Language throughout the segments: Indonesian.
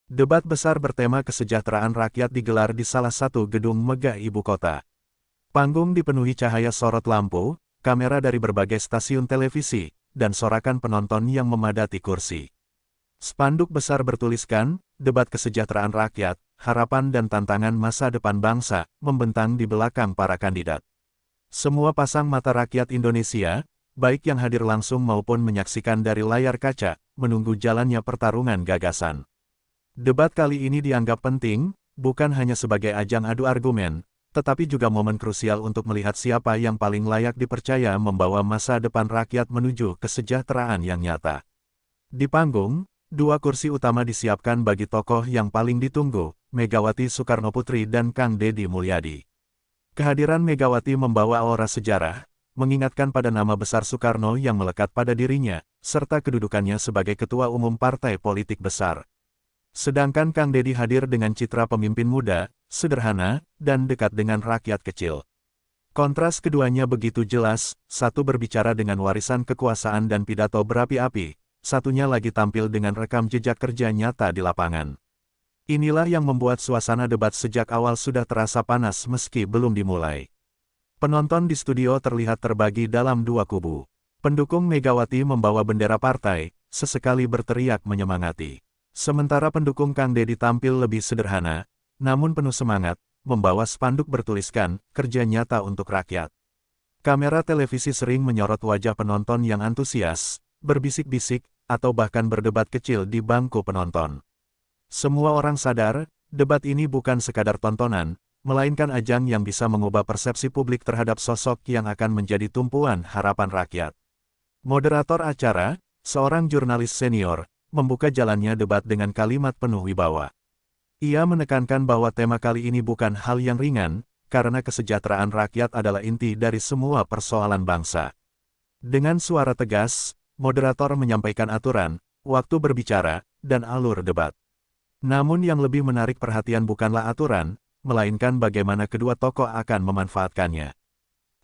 Debat besar bertema kesejahteraan rakyat digelar di salah satu gedung megah ibu kota. Panggung dipenuhi cahaya sorot lampu, kamera dari berbagai stasiun televisi, dan sorakan penonton yang memadati kursi. Spanduk besar bertuliskan, "Debat Kesejahteraan Rakyat, Harapan dan Tantangan Masa Depan Bangsa," membentang di belakang para kandidat. Semua pasang mata rakyat Indonesia, baik yang hadir langsung maupun menyaksikan dari layar kaca, menunggu jalannya pertarungan gagasan. Debat kali ini dianggap penting, bukan hanya sebagai ajang adu argumen, tetapi juga momen krusial untuk melihat siapa yang paling layak dipercaya membawa masa depan rakyat menuju kesejahteraan yang nyata. Di panggung, dua kursi utama disiapkan bagi tokoh yang paling ditunggu, Megawati Soekarnoputri dan Kang Deddy Mulyadi. Kehadiran Megawati membawa aura sejarah, mengingatkan pada nama besar Soekarno yang melekat pada dirinya, serta kedudukannya sebagai ketua umum partai politik besar. Sedangkan Kang Deddy hadir dengan citra pemimpin muda, sederhana, dan dekat dengan rakyat kecil. Kontras keduanya begitu jelas, satu berbicara dengan warisan kekuasaan dan pidato berapi-api, satunya lagi tampil dengan rekam jejak kerja nyata di lapangan. Inilah yang membuat suasana debat sejak awal sudah terasa panas meski belum dimulai. Penonton di studio terlihat terbagi dalam dua kubu. Pendukung Megawati membawa bendera partai, sesekali berteriak menyemangati. Sementara pendukung Kang Deddy tampil lebih sederhana, namun penuh semangat, membawa spanduk bertuliskan, "Kerja Nyata untuk Rakyat." Kamera televisi sering menyorot wajah penonton yang antusias, berbisik-bisik, atau bahkan berdebat kecil di bangku penonton. Semua orang sadar, debat ini bukan sekadar tontonan, melainkan ajang yang bisa mengubah persepsi publik terhadap sosok yang akan menjadi tumpuan harapan rakyat. Moderator acara, seorang jurnalis senior, membuka jalannya debat dengan kalimat penuh wibawa. Ia menekankan bahwa tema kali ini bukan hal yang ringan, karena kesejahteraan rakyat adalah inti dari semua persoalan bangsa. Dengan suara tegas, moderator menyampaikan aturan, waktu berbicara, dan alur debat. Namun yang lebih menarik perhatian bukanlah aturan, melainkan bagaimana kedua tokoh akan memanfaatkannya.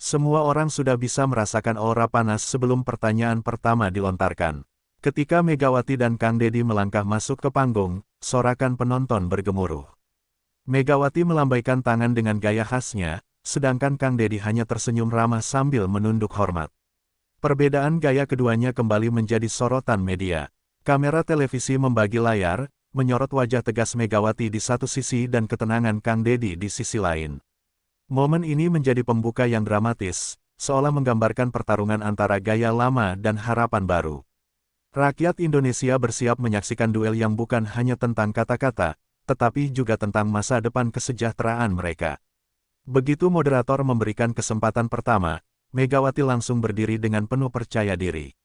Semua orang sudah bisa merasakan aura panas sebelum pertanyaan pertama dilontarkan. Ketika Megawati dan Kang Deddy melangkah masuk ke panggung, sorakan penonton bergemuruh. Megawati melambaikan tangan dengan gaya khasnya, sedangkan Kang Deddy hanya tersenyum ramah sambil menunduk hormat. Perbedaan gaya keduanya kembali menjadi sorotan media. Kamera televisi membagi layar, menyorot wajah tegas Megawati di satu sisi dan ketenangan Kang Deddy di sisi lain. Momen ini menjadi pembuka yang dramatis, seolah menggambarkan pertarungan antara gaya lama dan harapan baru. Rakyat Indonesia bersiap menyaksikan duel yang bukan hanya tentang kata-kata, tetapi juga tentang masa depan kesejahteraan mereka. Begitu moderator memberikan kesempatan pertama, Megawati langsung berdiri dengan penuh percaya diri.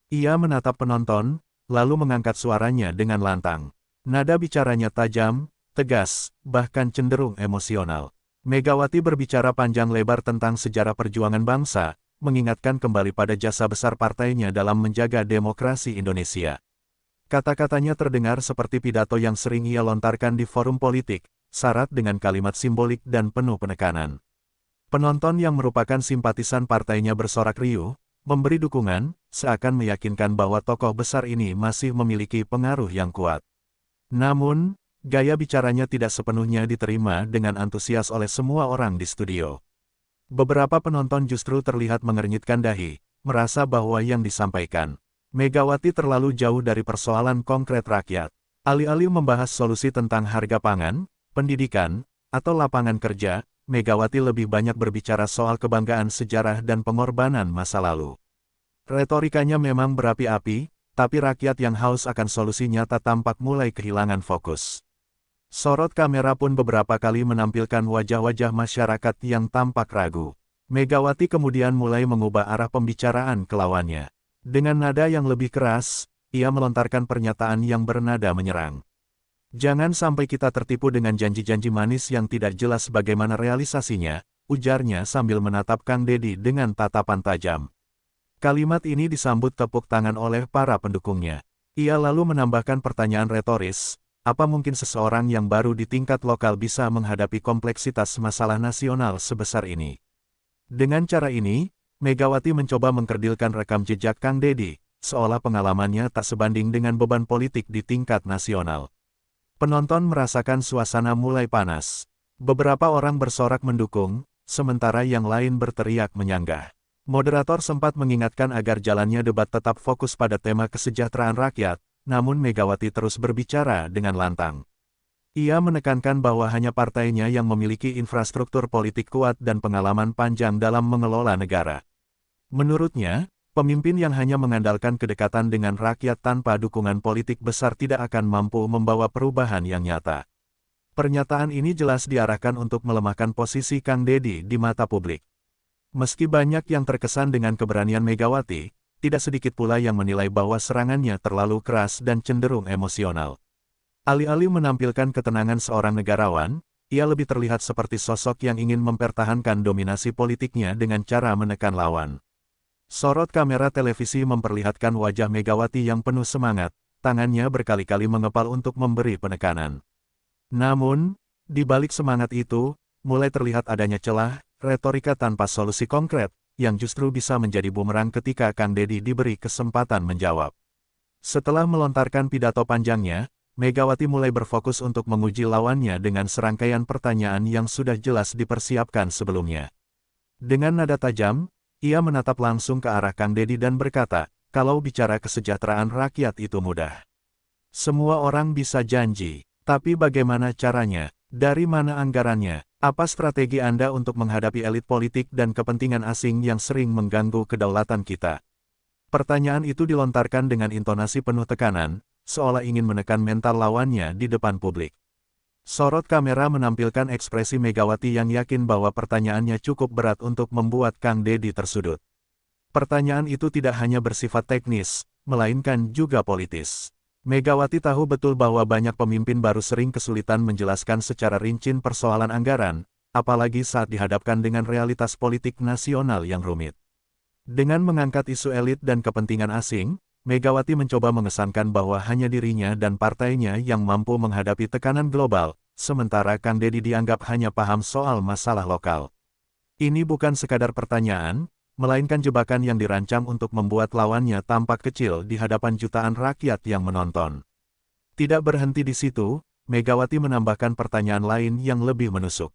Ia menatap penonton, lalu mengangkat suaranya dengan lantang. Nada bicaranya tajam, tegas, bahkan cenderung emosional. Megawati berbicara panjang lebar tentang sejarah perjuangan bangsa, mengingatkan kembali pada jasa besar partainya dalam menjaga demokrasi Indonesia. Kata-katanya terdengar seperti pidato yang sering ia lontarkan di forum politik, syarat dengan kalimat simbolik dan penuh penekanan. Penonton yang merupakan simpatisan partainya bersorak riuh, memberi dukungan, seakan meyakinkan bahwa tokoh besar ini masih memiliki pengaruh yang kuat. Namun, gaya bicaranya tidak sepenuhnya diterima dengan antusias oleh semua orang di studio. Beberapa penonton justru terlihat mengernyitkan dahi, merasa bahwa yang disampaikan Megawati terlalu jauh dari persoalan konkret rakyat. Alih-alih membahas solusi tentang harga pangan, pendidikan, atau lapangan kerja, Megawati lebih banyak berbicara soal kebanggaan sejarah dan pengorbanan masa lalu. Retorikanya memang berapi-api, tapi rakyat yang haus akan solusi nyata tampak mulai kehilangan fokus. Sorot kamera pun beberapa kali menampilkan wajah-wajah masyarakat yang tampak ragu. Megawati kemudian mulai mengubah arah pembicaraan ke lawannya. Dengan nada yang lebih keras, ia melontarkan pernyataan yang bernada menyerang. "Jangan sampai kita tertipu dengan janji-janji manis yang tidak jelas bagaimana realisasinya," ujarnya sambil menatap Kang Deddy dengan tatapan tajam. Kalimat ini disambut tepuk tangan oleh para pendukungnya. Ia lalu menambahkan pertanyaan retoris, apa mungkin seseorang yang baru di tingkat lokal bisa menghadapi kompleksitas masalah nasional sebesar ini? Dengan cara ini, Megawati mencoba mengkerdilkan rekam jejak Kang Deddy, seolah pengalamannya tak sebanding dengan beban politik di tingkat nasional. Penonton merasakan suasana mulai panas. Beberapa orang bersorak mendukung, sementara yang lain berteriak menyanggah. Moderator sempat mengingatkan agar jalannya debat tetap fokus pada tema kesejahteraan rakyat, namun Megawati terus berbicara dengan lantang. Ia menekankan bahwa hanya partainya yang memiliki infrastruktur politik kuat dan pengalaman panjang dalam mengelola negara. Menurutnya, pemimpin yang hanya mengandalkan kedekatan dengan rakyat tanpa dukungan politik besar tidak akan mampu membawa perubahan yang nyata. Pernyataan ini jelas diarahkan untuk melemahkan posisi Kang Deddy di mata publik. Meski banyak yang terkesan dengan keberanian Megawati, tidak sedikit pula yang menilai bahwa serangannya terlalu keras dan cenderung emosional. Alih-alih menampilkan ketenangan seorang negarawan, ia lebih terlihat seperti sosok yang ingin mempertahankan dominasi politiknya dengan cara menekan lawan. Sorot kamera televisi memperlihatkan wajah Megawati yang penuh semangat, tangannya berkali-kali mengepal untuk memberi penekanan. Namun, di balik semangat itu, mulai terlihat adanya celah, retorika tanpa solusi konkret, yang justru bisa menjadi bumerang ketika Kang Deddy diberi kesempatan menjawab. Setelah melontarkan pidato panjangnya, Megawati mulai berfokus untuk menguji lawannya dengan serangkaian pertanyaan yang sudah jelas dipersiapkan sebelumnya. Dengan nada tajam, ia menatap langsung ke arah Kang Deddy dan berkata, kalau bicara kesejahteraan rakyat itu mudah. Semua orang bisa janji, tapi bagaimana caranya? Dari mana anggarannya? Apa strategi Anda untuk menghadapi elit politik dan kepentingan asing yang sering mengganggu kedaulatan kita? Pertanyaan itu dilontarkan dengan intonasi penuh tekanan, seolah ingin menekan mental lawannya di depan publik. Sorot kamera menampilkan ekspresi Megawati yang yakin bahwa pertanyaannya cukup berat untuk membuat Kang Deddy tersudut. Pertanyaan itu tidak hanya bersifat teknis, melainkan juga politis. Megawati tahu betul bahwa banyak pemimpin baru sering kesulitan menjelaskan secara rinci persoalan anggaran, apalagi saat dihadapkan dengan realitas politik nasional yang rumit. Dengan mengangkat isu elit dan kepentingan asing, Megawati mencoba mengesankan bahwa hanya dirinya dan partainya yang mampu menghadapi tekanan global, sementara Kang Deddy dianggap hanya paham soal masalah lokal. Ini bukan sekadar pertanyaan, melainkan jebakan yang dirancang untuk membuat lawannya tampak kecil di hadapan jutaan rakyat yang menonton. Tidak berhenti di situ, Megawati menambahkan pertanyaan lain yang lebih menusuk.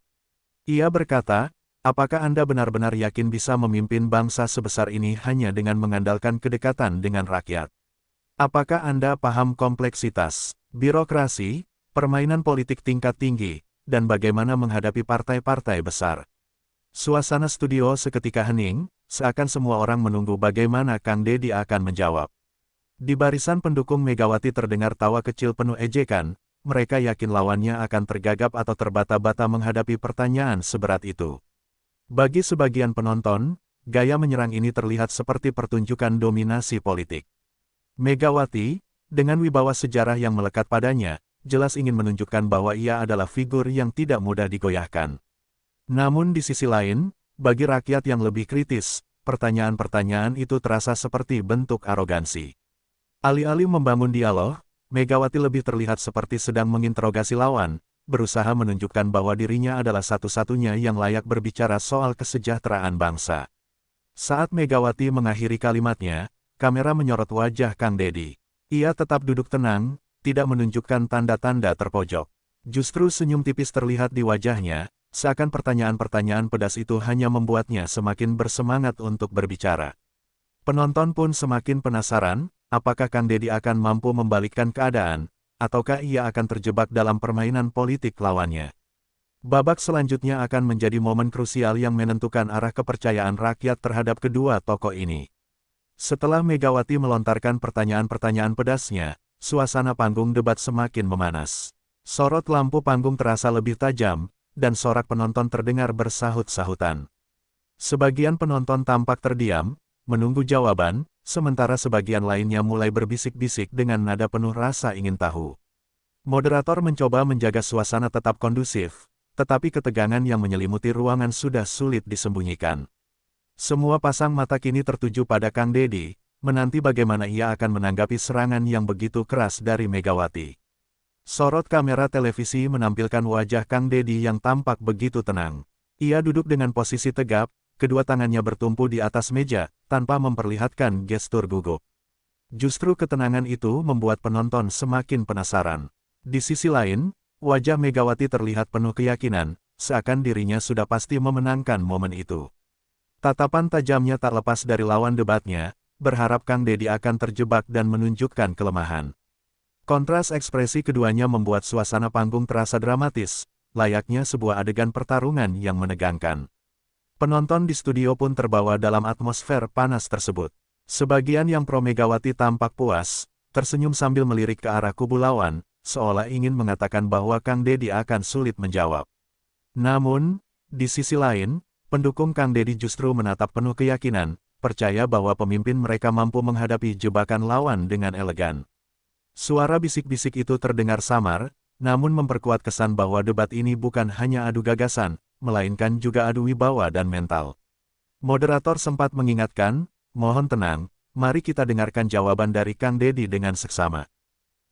Ia berkata, apakah Anda benar-benar yakin bisa memimpin bangsa sebesar ini hanya dengan mengandalkan kedekatan dengan rakyat? Apakah Anda paham kompleksitas, birokrasi, permainan politik tingkat tinggi, dan bagaimana menghadapi partai-partai besar? Suasana studio seketika hening, seakan semua orang menunggu bagaimana Kang Deddy akan menjawab. Di barisan pendukung Megawati terdengar tawa kecil penuh ejekan, mereka yakin lawannya akan tergagap atau terbata-bata menghadapi pertanyaan seberat itu. Bagi sebagian penonton, gaya menyerang ini terlihat seperti pertunjukan dominasi politik. Megawati, dengan wibawa sejarah yang melekat padanya, jelas ingin menunjukkan bahwa ia adalah figur yang tidak mudah digoyahkan. Namun di sisi lain, bagi rakyat yang lebih kritis, pertanyaan-pertanyaan itu terasa seperti bentuk arogansi. Alih-alih membangun dialog, Megawati lebih terlihat seperti sedang menginterogasi lawan, berusaha menunjukkan bahwa dirinya adalah satu-satunya yang layak berbicara soal kesejahteraan bangsa. Saat Megawati mengakhiri kalimatnya, kamera menyorot wajah Kang Deddy. Ia tetap duduk tenang, tidak menunjukkan tanda-tanda terpojok. Justru senyum tipis terlihat di wajahnya, seakan pertanyaan-pertanyaan pedas itu hanya membuatnya semakin bersemangat untuk berbicara. Penonton pun semakin penasaran, apakah Kang Deddy akan mampu membalikkan keadaan, ataukah ia akan terjebak dalam permainan politik lawannya. Babak selanjutnya akan menjadi momen krusial yang menentukan arah kepercayaan rakyat terhadap kedua tokoh ini. Setelah Megawati melontarkan pertanyaan-pertanyaan pedasnya, suasana panggung debat semakin memanas. Sorot lampu panggung terasa lebih tajam, dan sorak penonton terdengar bersahut-sahutan. Sebagian penonton tampak terdiam, menunggu jawaban, sementara sebagian lainnya mulai berbisik-bisik dengan nada penuh rasa ingin tahu. Moderator mencoba menjaga suasana tetap kondusif, tetapi ketegangan yang menyelimuti ruangan sudah sulit disembunyikan. Semua pasang mata kini tertuju pada Kang Deddy, menanti bagaimana ia akan menanggapi serangan yang begitu keras dari Megawati. Sorot kamera televisi menampilkan wajah Kang Deddy yang tampak begitu tenang. Ia duduk dengan posisi tegap, kedua tangannya bertumpu di atas meja, tanpa memperlihatkan gestur gugup. Justru ketenangan itu membuat penonton semakin penasaran. Di sisi lain, wajah Megawati terlihat penuh keyakinan, seakan dirinya sudah pasti memenangkan momen itu. Tatapan tajamnya tak lepas dari lawan debatnya, berharap Kang Deddy akan terjebak dan menunjukkan kelemahan. Kontras ekspresi keduanya membuat suasana panggung terasa dramatis, layaknya sebuah adegan pertarungan yang menegangkan. Penonton di studio pun terbawa dalam atmosfer panas tersebut. Sebagian yang pro Megawati tampak puas, tersenyum sambil melirik ke arah kubu lawan, seolah ingin mengatakan bahwa Kang Deddy akan sulit menjawab. Namun, di sisi lain, pendukung Kang Deddy justru menatap penuh keyakinan, percaya bahwa pemimpin mereka mampu menghadapi jebakan lawan dengan elegan. Suara bisik-bisik itu terdengar samar, namun memperkuat kesan bahwa debat ini bukan hanya adu gagasan, melainkan juga adu wibawa dan mental. Moderator sempat mengingatkan, mohon tenang, mari kita dengarkan jawaban dari Kang Deddy dengan seksama.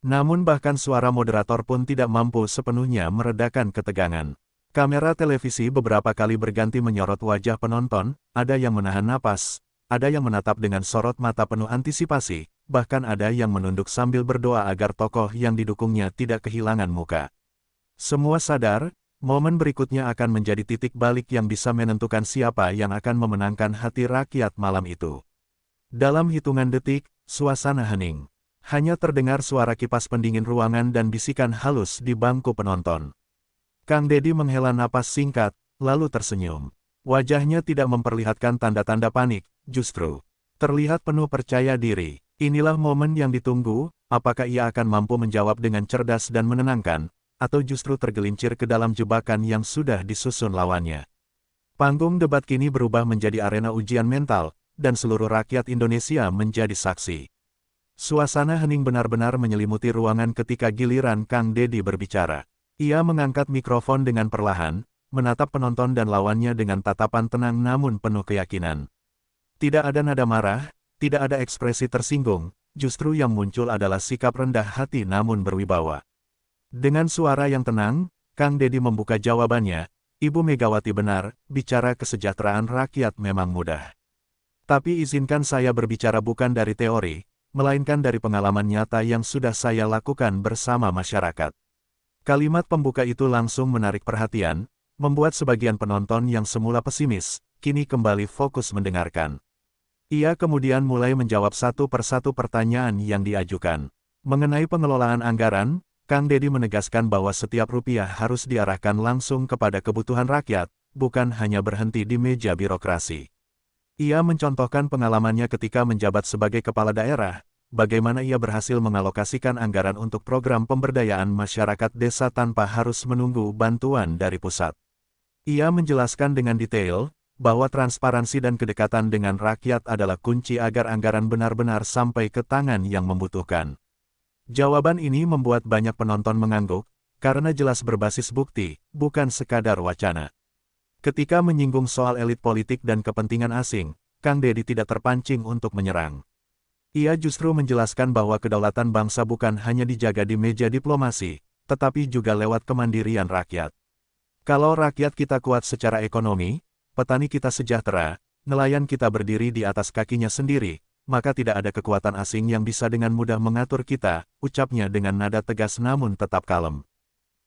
Namun bahkan suara moderator pun tidak mampu sepenuhnya meredakan ketegangan. Kamera televisi beberapa kali berganti menyorot wajah penonton, ada yang menahan napas, ada yang menatap dengan sorot mata penuh antisipasi, bahkan ada yang menunduk sambil berdoa agar tokoh yang didukungnya tidak kehilangan muka. Semua sadar, momen berikutnya akan menjadi titik balik yang bisa menentukan siapa yang akan memenangkan hati rakyat malam itu. Dalam hitungan detik, suasana hening. Hanya terdengar suara kipas pendingin ruangan dan bisikan halus di bangku penonton. Kang Deddy menghela napas singkat, lalu tersenyum. Wajahnya tidak memperlihatkan tanda-tanda panik, justru terlihat penuh percaya diri. Inilah momen yang ditunggu, apakah ia akan mampu menjawab dengan cerdas dan menenangkan, atau justru tergelincir ke dalam jebakan yang sudah disusun lawannya. Panggung debat kini berubah menjadi arena ujian mental, dan seluruh rakyat Indonesia menjadi saksi. Suasana hening benar-benar menyelimuti ruangan ketika giliran Kang Deddy berbicara. Ia mengangkat mikrofon dengan perlahan, menatap penonton dan lawannya dengan tatapan tenang namun penuh keyakinan. Tidak ada nada marah, tidak ada ekspresi tersinggung, justru yang muncul adalah sikap rendah hati namun berwibawa. Dengan suara yang tenang, Kang Deddy membuka jawabannya, Ibu Megawati benar, bicara kesejahteraan rakyat memang mudah. Tapi izinkan saya berbicara bukan dari teori, melainkan dari pengalaman nyata yang sudah saya lakukan bersama masyarakat. Kalimat pembuka itu langsung menarik perhatian, membuat sebagian penonton yang semula pesimis, kini kembali fokus mendengarkan. Ia kemudian mulai menjawab satu persatu pertanyaan yang diajukan. Mengenai pengelolaan anggaran, Kang Deddy menegaskan bahwa setiap rupiah harus diarahkan langsung kepada kebutuhan rakyat, bukan hanya berhenti di meja birokrasi. Ia mencontohkan pengalamannya ketika menjabat sebagai kepala daerah, bagaimana ia berhasil mengalokasikan anggaran untuk program pemberdayaan masyarakat desa tanpa harus menunggu bantuan dari pusat. Ia menjelaskan dengan detail, bahwa transparansi dan kedekatan dengan rakyat adalah kunci agar anggaran benar-benar sampai ke tangan yang membutuhkan. Jawaban ini membuat banyak penonton mengangguk, karena jelas berbasis bukti, bukan sekadar wacana. Ketika menyinggung soal elit politik dan kepentingan asing, Kang Deddy tidak terpancing untuk menyerang. Ia justru menjelaskan bahwa kedaulatan bangsa bukan hanya dijaga di meja diplomasi, tetapi juga lewat kemandirian rakyat. Kalau rakyat kita kuat secara ekonomi, petani kita sejahtera, nelayan kita berdiri di atas kakinya sendiri, maka tidak ada kekuatan asing yang bisa dengan mudah mengatur kita, ucapnya dengan nada tegas namun tetap kalem.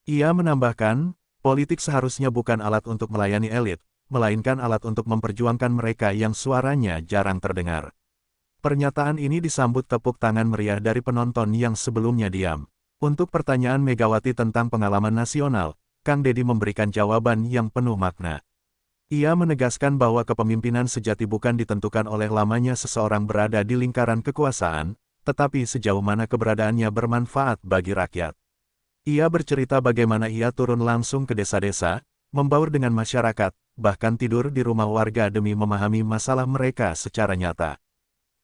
Ia menambahkan, politik seharusnya bukan alat untuk melayani elit, melainkan alat untuk memperjuangkan mereka yang suaranya jarang terdengar. Pernyataan ini disambut tepuk tangan meriah dari penonton yang sebelumnya diam. Untuk pertanyaan Megawati tentang pengalaman nasional, Kang Deddy memberikan jawaban yang penuh makna. Ia menegaskan bahwa kepemimpinan sejati bukan ditentukan oleh lamanya seseorang berada di lingkaran kekuasaan, tetapi sejauh mana keberadaannya bermanfaat bagi rakyat. Ia bercerita bagaimana ia turun langsung ke desa-desa, membaur dengan masyarakat, bahkan tidur di rumah warga demi memahami masalah mereka secara nyata.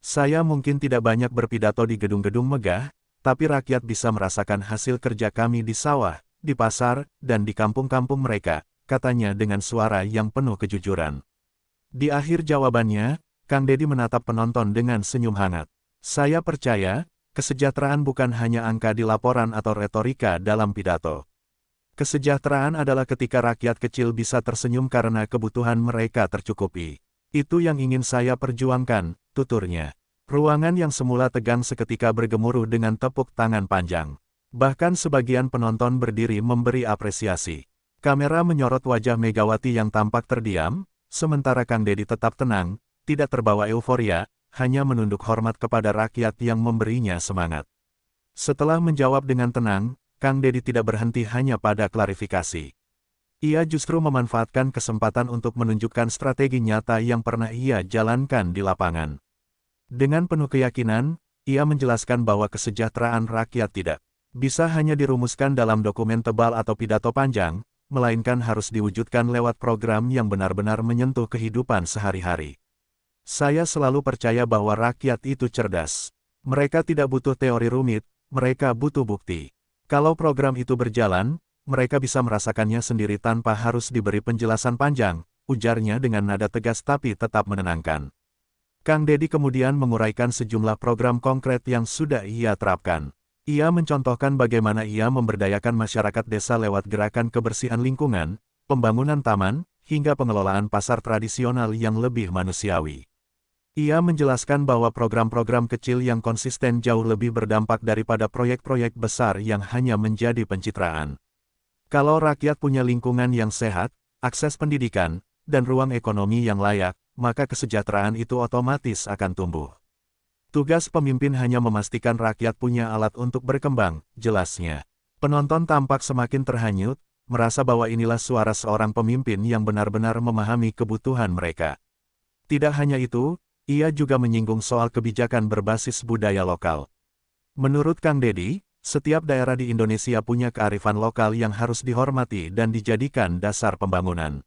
Saya mungkin tidak banyak berpidato di gedung-gedung megah, tapi rakyat bisa merasakan hasil kerja kami di sawah, di pasar, dan di kampung-kampung mereka, katanya dengan suara yang penuh kejujuran. Di akhir jawabannya, Kang Deddy menatap penonton dengan senyum hangat. Saya percaya, kesejahteraan bukan hanya angka di laporan atau retorika dalam pidato. Kesejahteraan adalah ketika rakyat kecil bisa tersenyum karena kebutuhan mereka tercukupi. Itu yang ingin saya perjuangkan, tuturnya. Ruangan yang semula tegang seketika bergemuruh dengan tepuk tangan panjang. Bahkan sebagian penonton berdiri memberi apresiasi. Kamera menyorot wajah Megawati yang tampak terdiam, sementara Kang Deddy tetap tenang, tidak terbawa euforia, hanya menunduk hormat kepada rakyat yang memberinya semangat. Setelah menjawab dengan tenang, Kang Deddy tidak berhenti hanya pada klarifikasi. Ia justru memanfaatkan kesempatan untuk menunjukkan strategi nyata yang pernah ia jalankan di lapangan. Dengan penuh keyakinan, ia menjelaskan bahwa kesejahteraan rakyat tidak bisa hanya dirumuskan dalam dokumen tebal atau pidato panjang, melainkan harus diwujudkan lewat program yang benar-benar menyentuh kehidupan sehari-hari. Saya selalu percaya bahwa rakyat itu cerdas. Mereka tidak butuh teori rumit, mereka butuh bukti. Kalau program itu berjalan, mereka bisa merasakannya sendiri tanpa harus diberi penjelasan panjang, ujarnya dengan nada tegas tapi tetap menenangkan. Kang Deddy kemudian menguraikan sejumlah program konkret yang sudah ia terapkan. Ia mencontohkan bagaimana ia memberdayakan masyarakat desa lewat gerakan kebersihan lingkungan, pembangunan taman, hingga pengelolaan pasar tradisional yang lebih manusiawi. Ia menjelaskan bahwa program-program kecil yang konsisten jauh lebih berdampak daripada proyek-proyek besar yang hanya menjadi pencitraan. Kalau rakyat punya lingkungan yang sehat, akses pendidikan, dan ruang ekonomi yang layak, maka kesejahteraan itu otomatis akan tumbuh. Tugas pemimpin hanya memastikan rakyat punya alat untuk berkembang, jelasnya. Penonton tampak semakin terhanyut, merasa bahwa inilah suara seorang pemimpin yang benar-benar memahami kebutuhan mereka. Tidak hanya itu, ia juga menyinggung soal kebijakan berbasis budaya lokal. Menurut Kang Deddy, setiap daerah di Indonesia punya kearifan lokal yang harus dihormati dan dijadikan dasar pembangunan.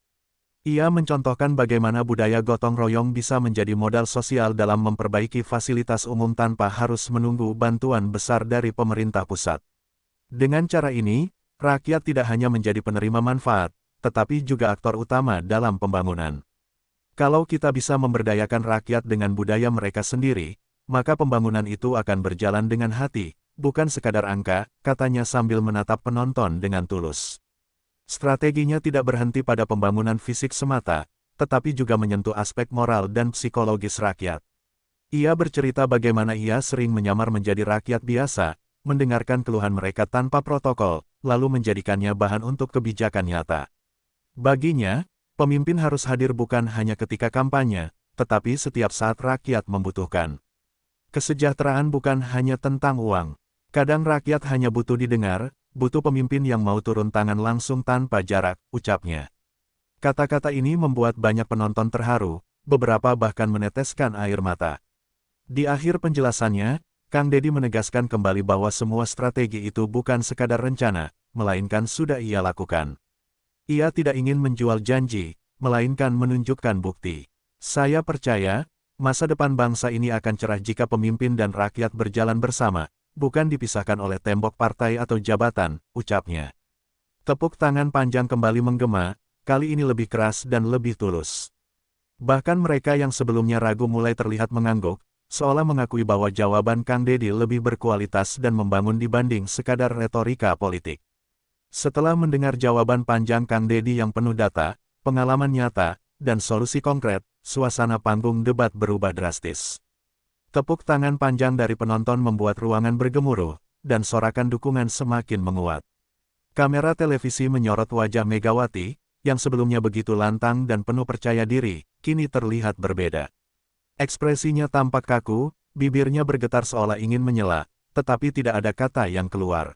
Ia mencontohkan bagaimana budaya gotong royong bisa menjadi modal sosial dalam memperbaiki fasilitas umum tanpa harus menunggu bantuan besar dari pemerintah pusat. Dengan cara ini, rakyat tidak hanya menjadi penerima manfaat, tetapi juga aktor utama dalam pembangunan. Kalau kita bisa memberdayakan rakyat dengan budaya mereka sendiri, maka pembangunan itu akan berjalan dengan hati, bukan sekadar angka, katanya sambil menatap penonton dengan tulus. Strateginya tidak berhenti pada pembangunan fisik semata, tetapi juga menyentuh aspek moral dan psikologis rakyat. Ia bercerita bagaimana ia sering menyamar menjadi rakyat biasa, mendengarkan keluhan mereka tanpa protokol, lalu menjadikannya bahan untuk kebijakan nyata. Baginya, pemimpin harus hadir bukan hanya ketika kampanye, tetapi setiap saat rakyat membutuhkan. Kesejahteraan bukan hanya tentang uang. Kadang rakyat hanya butuh didengar, butuh pemimpin yang mau turun tangan langsung tanpa jarak, ucapnya. Kata-kata ini membuat banyak penonton terharu, beberapa bahkan meneteskan air mata. Di akhir penjelasannya, Kang Deddy menegaskan kembali bahwa semua strategi itu bukan sekadar rencana, melainkan sudah ia lakukan. Ia tidak ingin menjual janji, melainkan menunjukkan bukti. Saya percaya, masa depan bangsa ini akan cerah jika pemimpin dan rakyat berjalan bersama, bukan dipisahkan oleh tembok partai atau jabatan, ucapnya. Tepuk tangan panjang kembali menggema, kali ini lebih keras dan lebih tulus. Bahkan mereka yang sebelumnya ragu mulai terlihat mengangguk, seolah mengakui bahwa jawaban Kang Deddy lebih berkualitas dan membangun dibanding sekadar retorika politik. Setelah mendengar jawaban panjang Kang Deddy yang penuh data, pengalaman nyata, dan solusi konkret, suasana panggung debat berubah drastis. Tepuk tangan panjang dari penonton membuat ruangan bergemuruh, dan sorakan dukungan semakin menguat. Kamera televisi menyorot wajah Megawati, yang sebelumnya begitu lantang dan penuh percaya diri, kini terlihat berbeda. Ekspresinya tampak kaku, bibirnya bergetar seolah ingin menyela, tetapi tidak ada kata yang keluar.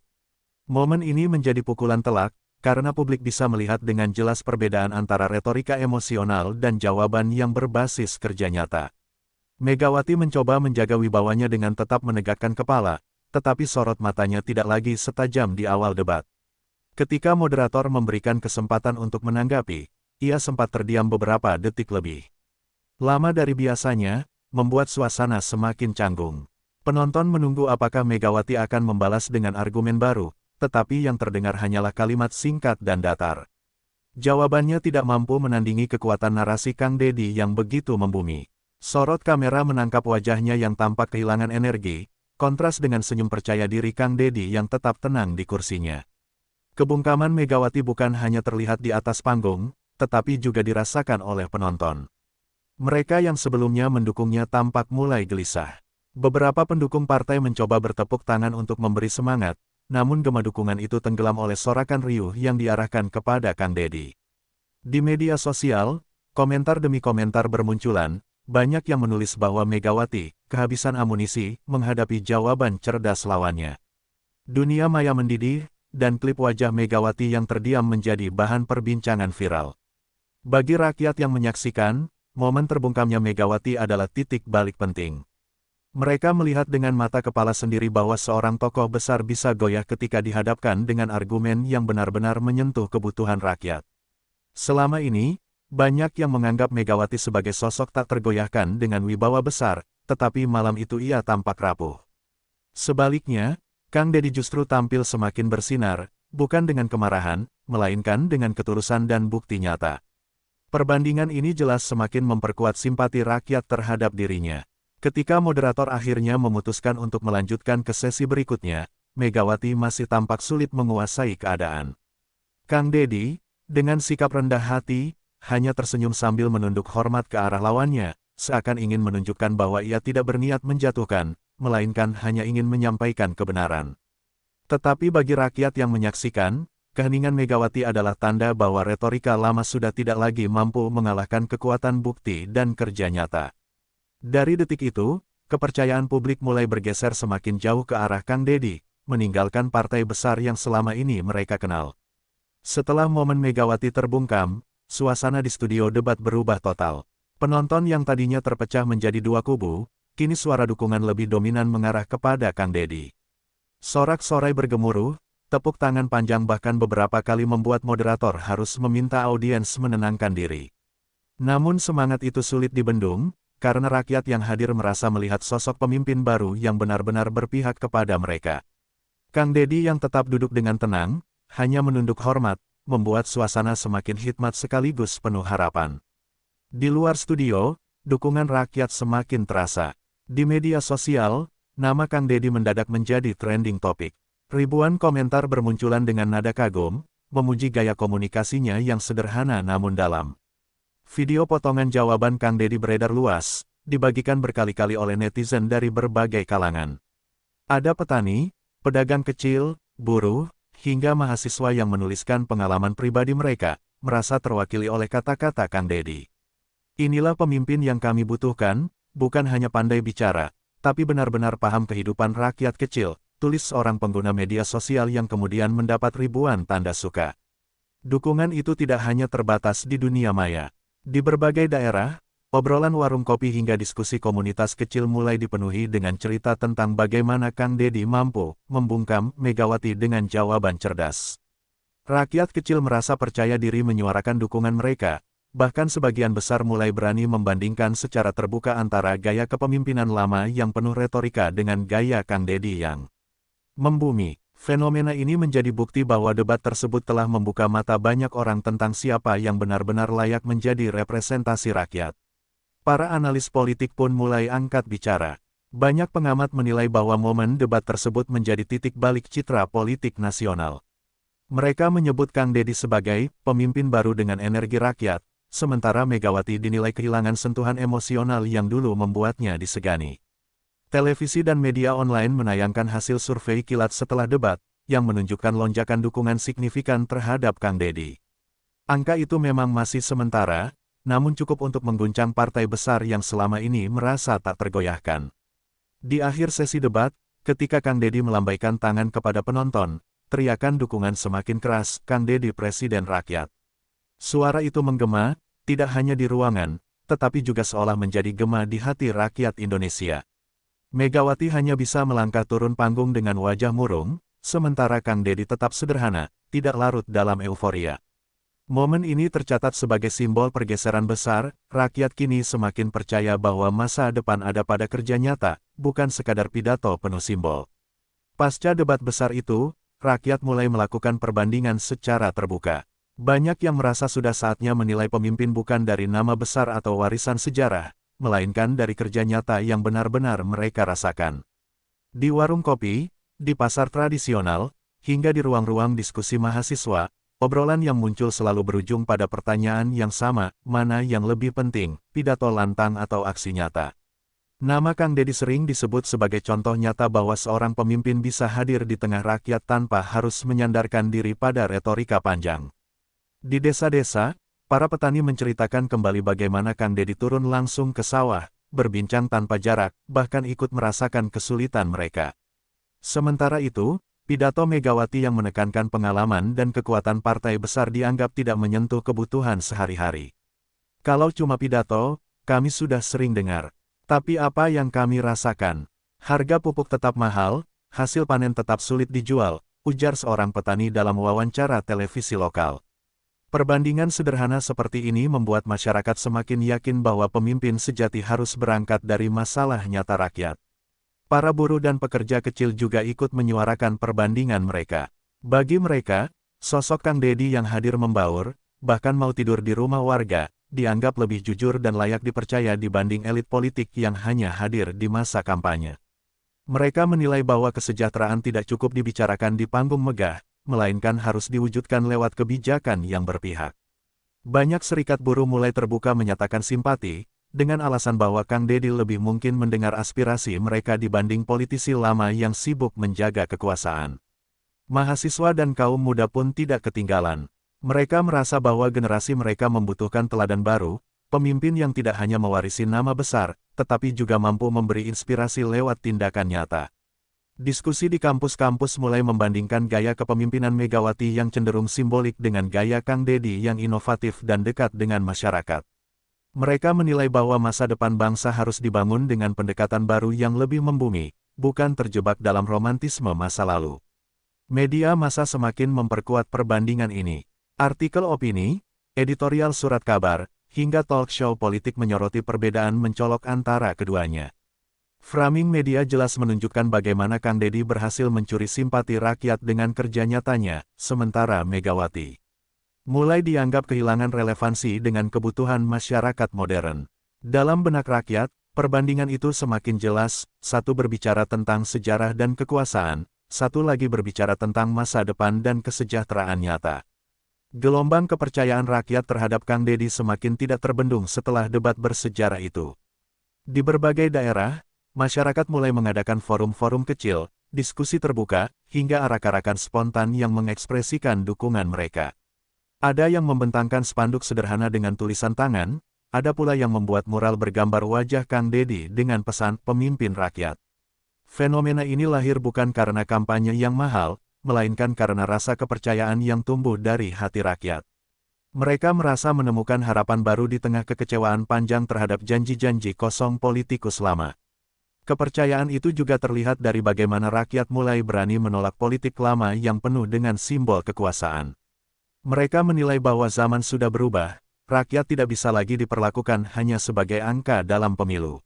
Momen ini menjadi pukulan telak, karena publik bisa melihat dengan jelas perbedaan antara retorika emosional dan jawaban yang berbasis kerja nyata. Megawati mencoba menjaga wibawanya dengan tetap menegakkan kepala, tetapi sorot matanya tidak lagi setajam di awal debat. Ketika moderator memberikan kesempatan untuk menanggapi, ia sempat terdiam beberapa detik lebih. Lama dari biasanya, membuat suasana semakin canggung. Penonton menunggu apakah Megawati akan membalas dengan argumen baru, tetapi yang terdengar hanyalah kalimat singkat dan datar. Jawabannya tidak mampu menandingi kekuatan narasi Kang Deddy yang begitu membumi. Sorot kamera menangkap wajahnya yang tampak kehilangan energi, kontras dengan senyum percaya diri Kang Deddy yang tetap tenang di kursinya. Kebungkaman Megawati bukan hanya terlihat di atas panggung, tetapi juga dirasakan oleh penonton. Mereka yang sebelumnya mendukungnya tampak mulai gelisah. Beberapa pendukung partai mencoba bertepuk tangan untuk memberi semangat, namun gema dukungan itu tenggelam oleh sorakan riuh yang diarahkan kepada Kang Deddy. Di media sosial, komentar demi komentar bermunculan, banyak yang menulis bahwa Megawati kehabisan amunisi menghadapi jawaban cerdas lawannya. Dunia maya mendidih, dan klip wajah Megawati yang terdiam menjadi bahan perbincangan viral. Bagi rakyat yang menyaksikan, momen terbungkamnya Megawati adalah titik balik penting. Mereka melihat dengan mata kepala sendiri bahwa seorang tokoh besar bisa goyah ketika dihadapkan dengan argumen yang benar-benar menyentuh kebutuhan rakyat. Selama ini, banyak yang menganggap Megawati sebagai sosok tak tergoyahkan dengan wibawa besar, tetapi malam itu ia tampak rapuh. Sebaliknya, Kang Deddy justru tampil semakin bersinar, bukan dengan kemarahan, melainkan dengan ketulusan dan bukti nyata. Perbandingan ini jelas semakin memperkuat simpati rakyat terhadap dirinya. Ketika moderator akhirnya memutuskan untuk melanjutkan ke sesi berikutnya, Megawati masih tampak sulit menguasai keadaan. Kang Deddy, dengan sikap rendah hati, hanya tersenyum sambil menunduk hormat ke arah lawannya, seakan ingin menunjukkan bahwa ia tidak berniat menjatuhkan, melainkan hanya ingin menyampaikan kebenaran. Tetapi bagi rakyat yang menyaksikan, keheningan Megawati adalah tanda bahwa retorika lama sudah tidak lagi mampu mengalahkan kekuatan bukti dan kerja nyata. Dari detik itu, kepercayaan publik mulai bergeser semakin jauh ke arah Kang Deddy, meninggalkan partai besar yang selama ini mereka kenal. Setelah momen Megawati terbungkam, suasana di studio debat berubah total. Penonton yang tadinya terpecah menjadi dua kubu, kini suara dukungan lebih dominan mengarah kepada Kang Deddy. Sorak-sorai bergemuruh, tepuk tangan panjang bahkan beberapa kali membuat moderator harus meminta audiens menenangkan diri. Namun semangat itu sulit dibendung, karena rakyat yang hadir merasa melihat sosok pemimpin baru yang benar-benar berpihak kepada mereka. Kang Deddy yang tetap duduk dengan tenang, hanya menunduk hormat, membuat suasana semakin hikmat sekaligus penuh harapan. Di luar studio, dukungan rakyat semakin terasa. Di media sosial, nama Kang Deddy mendadak menjadi trending topik. Ribuan komentar bermunculan dengan nada kagum, memuji gaya komunikasinya yang sederhana namun dalam. Video potongan jawaban Kang Deddy beredar luas, dibagikan berkali-kali oleh netizen dari berbagai kalangan. Ada petani, pedagang kecil, buruh, hingga mahasiswa yang menuliskan pengalaman pribadi mereka, merasa terwakili oleh kata-kata Kang Deddy. Inilah pemimpin yang kami butuhkan, bukan hanya pandai bicara, tapi benar-benar paham kehidupan rakyat kecil, tulis seorang pengguna media sosial yang kemudian mendapat ribuan tanda suka. Dukungan itu tidak hanya terbatas di dunia maya. Di berbagai daerah, obrolan warung kopi hingga diskusi komunitas kecil mulai dipenuhi dengan cerita tentang bagaimana Kang Deddy mampu membungkam Megawati dengan jawaban cerdas. Rakyat kecil merasa percaya diri menyuarakan dukungan mereka, bahkan sebagian besar mulai berani membandingkan secara terbuka antara gaya kepemimpinan lama yang penuh retorika dengan gaya Kang Deddy yang membumi. Fenomena ini menjadi bukti bahwa debat tersebut telah membuka mata banyak orang tentang siapa yang benar-benar layak menjadi representasi rakyat. Para analis politik pun mulai angkat bicara. Banyak pengamat menilai bahwa momen debat tersebut menjadi titik balik citra politik nasional. Mereka menyebut Kang Deddy sebagai pemimpin baru dengan energi rakyat, sementara Megawati dinilai kehilangan sentuhan emosional yang dulu membuatnya disegani. Televisi dan media online menayangkan hasil survei kilat setelah debat, yang menunjukkan lonjakan dukungan signifikan terhadap Kang Deddy. Angka itu memang masih sementara, namun cukup untuk mengguncang partai besar yang selama ini merasa tak tergoyahkan. Di akhir sesi debat, ketika Kang Deddy melambaikan tangan kepada penonton, teriakan dukungan semakin keras, Kang Deddy Presiden Rakyat. Suara itu menggema, tidak hanya di ruangan, tetapi juga seolah menjadi gema di hati rakyat Indonesia. Megawati hanya bisa melangkah turun panggung dengan wajah murung, sementara Kang Deddy tetap sederhana, tidak larut dalam euforia. Momen ini tercatat sebagai simbol pergeseran besar, rakyat kini semakin percaya bahwa masa depan ada pada kerja nyata, bukan sekadar pidato penuh simbol. Pasca debat besar itu, rakyat mulai melakukan perbandingan secara terbuka. Banyak yang merasa sudah saatnya menilai pemimpin bukan dari nama besar atau warisan sejarah, melainkan dari kerja nyata yang benar-benar mereka rasakan. Di warung kopi, di pasar tradisional, hingga di ruang-ruang diskusi mahasiswa, obrolan yang muncul selalu berujung pada pertanyaan yang sama, mana yang lebih penting, pidato lantang atau aksi nyata. Nama Kang Deddy sering disebut sebagai contoh nyata bahwa seorang pemimpin bisa hadir di tengah rakyat tanpa harus menyandarkan diri pada retorika panjang. Di desa-desa, para petani menceritakan kembali bagaimana Kang Deddy turun langsung ke sawah, berbincang tanpa jarak, bahkan ikut merasakan kesulitan mereka. Sementara itu, pidato Megawati yang menekankan pengalaman dan kekuatan partai besar dianggap tidak menyentuh kebutuhan sehari-hari. Kalau cuma pidato, kami sudah sering dengar. Tapi apa yang kami rasakan? Harga pupuk tetap mahal, hasil panen tetap sulit dijual, ujar seorang petani dalam wawancara televisi lokal. Perbandingan sederhana seperti ini membuat masyarakat semakin yakin bahwa pemimpin sejati harus berangkat dari masalah nyata rakyat. Para buruh dan pekerja kecil juga ikut menyuarakan perbandingan mereka. Bagi mereka, sosok Kang Deddy yang hadir membaur, bahkan mau tidur di rumah warga, dianggap lebih jujur dan layak dipercaya dibanding elit politik yang hanya hadir di masa kampanye. Mereka menilai bahwa kesejahteraan tidak cukup dibicarakan di panggung megah, melainkan harus diwujudkan lewat kebijakan yang berpihak. Banyak serikat buruh mulai terbuka menyatakan simpati, dengan alasan bahwa Kang Deddy lebih mungkin mendengar aspirasi mereka dibanding politisi lama yang sibuk menjaga kekuasaan. Mahasiswa dan kaum muda pun tidak ketinggalan. Mereka merasa bahwa generasi mereka membutuhkan teladan baru, pemimpin yang tidak hanya mewarisi nama besar, tetapi juga mampu memberi inspirasi lewat tindakan nyata. Diskusi di kampus-kampus mulai membandingkan gaya kepemimpinan Megawati yang cenderung simbolik dengan gaya Kang Deddy yang inovatif dan dekat dengan masyarakat. Mereka menilai bahwa masa depan bangsa harus dibangun dengan pendekatan baru yang lebih membumi, bukan terjebak dalam romantisme masa lalu. Media massa semakin memperkuat perbandingan ini. Artikel opini, editorial surat kabar, hingga talk show politik menyoroti perbedaan mencolok antara keduanya. Framing media jelas menunjukkan bagaimana Kang Deddy berhasil mencuri simpati rakyat dengan kerja nyatanya, sementara Megawati mulai dianggap kehilangan relevansi dengan kebutuhan masyarakat modern. Dalam benak rakyat, perbandingan itu semakin jelas, satu berbicara tentang sejarah dan kekuasaan, satu lagi berbicara tentang masa depan dan kesejahteraan nyata. Gelombang kepercayaan rakyat terhadap Kang Deddy semakin tidak terbendung setelah debat bersejarah itu. Di berbagai daerah, masyarakat mulai mengadakan forum-forum kecil, diskusi terbuka, hingga arak-arakan spontan yang mengekspresikan dukungan mereka. Ada yang membentangkan spanduk sederhana dengan tulisan tangan, ada pula yang membuat mural bergambar wajah Kang Deddy dengan pesan pemimpin rakyat. Fenomena ini lahir bukan karena kampanye yang mahal, melainkan karena rasa kepercayaan yang tumbuh dari hati rakyat. Mereka merasa menemukan harapan baru di tengah kekecewaan panjang terhadap janji-janji kosong politikus lama. Kepercayaan itu juga terlihat dari bagaimana rakyat mulai berani menolak politik lama yang penuh dengan simbol kekuasaan. Mereka menilai bahwa zaman sudah berubah, rakyat tidak bisa lagi diperlakukan hanya sebagai angka dalam pemilu.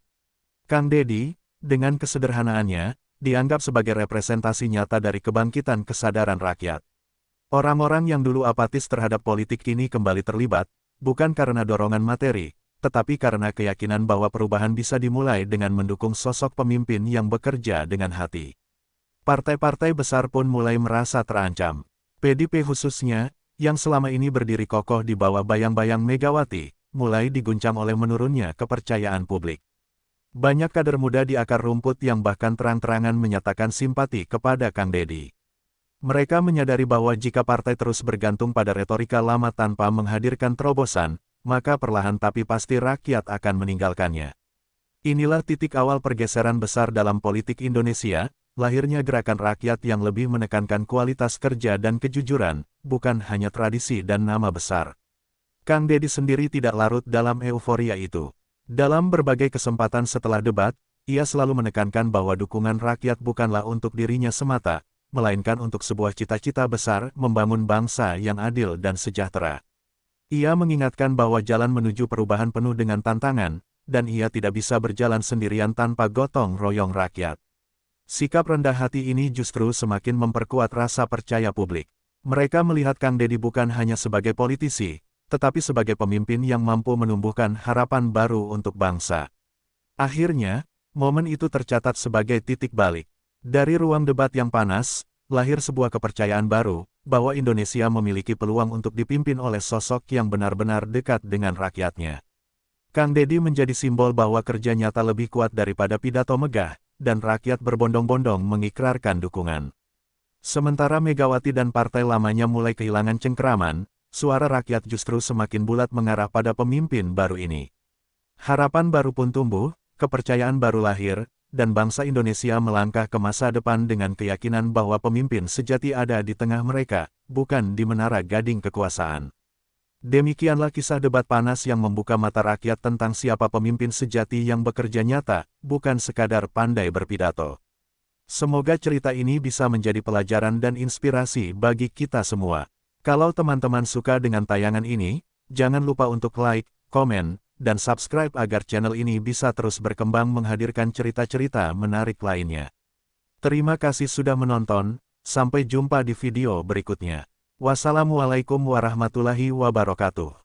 Kang Deddy, dengan kesederhanaannya, dianggap sebagai representasi nyata dari kebangkitan kesadaran rakyat. Orang-orang yang dulu apatis terhadap politik kini kembali terlibat, bukan karena dorongan materi, tetapi karena keyakinan bahwa perubahan bisa dimulai dengan mendukung sosok pemimpin yang bekerja dengan hati. Partai-partai besar pun mulai merasa terancam. PDIP khususnya, yang selama ini berdiri kokoh di bawah bayang-bayang Megawati, mulai diguncang oleh menurunnya kepercayaan publik. Banyak kader muda di akar rumput yang bahkan terang-terangan menyatakan simpati kepada Kang Deddy. Mereka menyadari bahwa jika partai terus bergantung pada retorika lama tanpa menghadirkan terobosan, maka perlahan tapi pasti rakyat akan meninggalkannya. Inilah titik awal pergeseran besar dalam politik Indonesia, lahirnya gerakan rakyat yang lebih menekankan kualitas kerja dan kejujuran, bukan hanya tradisi dan nama besar. Kang Deddy sendiri tidak larut dalam euforia itu. Dalam berbagai kesempatan setelah debat, ia selalu menekankan bahwa dukungan rakyat bukanlah untuk dirinya semata, melainkan untuk sebuah cita-cita besar membangun bangsa yang adil dan sejahtera. Ia mengingatkan bahwa jalan menuju perubahan penuh dengan tantangan, dan ia tidak bisa berjalan sendirian tanpa gotong royong rakyat. Sikap rendah hati ini justru semakin memperkuat rasa percaya publik. Mereka melihat Kang Deddy bukan hanya sebagai politisi, tetapi sebagai pemimpin yang mampu menumbuhkan harapan baru untuk bangsa. Akhirnya, momen itu tercatat sebagai titik balik. Dari ruang debat yang panas, lahir sebuah kepercayaan baru, bahwa Indonesia memiliki peluang untuk dipimpin oleh sosok yang benar-benar dekat dengan rakyatnya. Kang Deddy menjadi simbol bahwa kerja nyata lebih kuat daripada pidato megah, dan rakyat berbondong-bondong mengikrarkan dukungan. Sementara Megawati dan partai lamanya mulai kehilangan cengkeraman, suara rakyat justru semakin bulat mengarah pada pemimpin baru ini. Harapan baru pun tumbuh, kepercayaan baru lahir, dan bangsa Indonesia melangkah ke masa depan dengan keyakinan bahwa pemimpin sejati ada di tengah mereka, bukan di menara gading kekuasaan. Demikianlah kisah debat panas yang membuka mata rakyat tentang siapa pemimpin sejati yang bekerja nyata, bukan sekadar pandai berpidato. Semoga cerita ini bisa menjadi pelajaran dan inspirasi bagi kita semua. Kalau teman-teman suka dengan tayangan ini, jangan lupa untuk like, komen, dan subscribe agar channel ini bisa terus berkembang menghadirkan cerita-cerita menarik lainnya. Terima kasih sudah menonton, sampai jumpa di video berikutnya. Wassalamualaikum warahmatullahi wabarakatuh.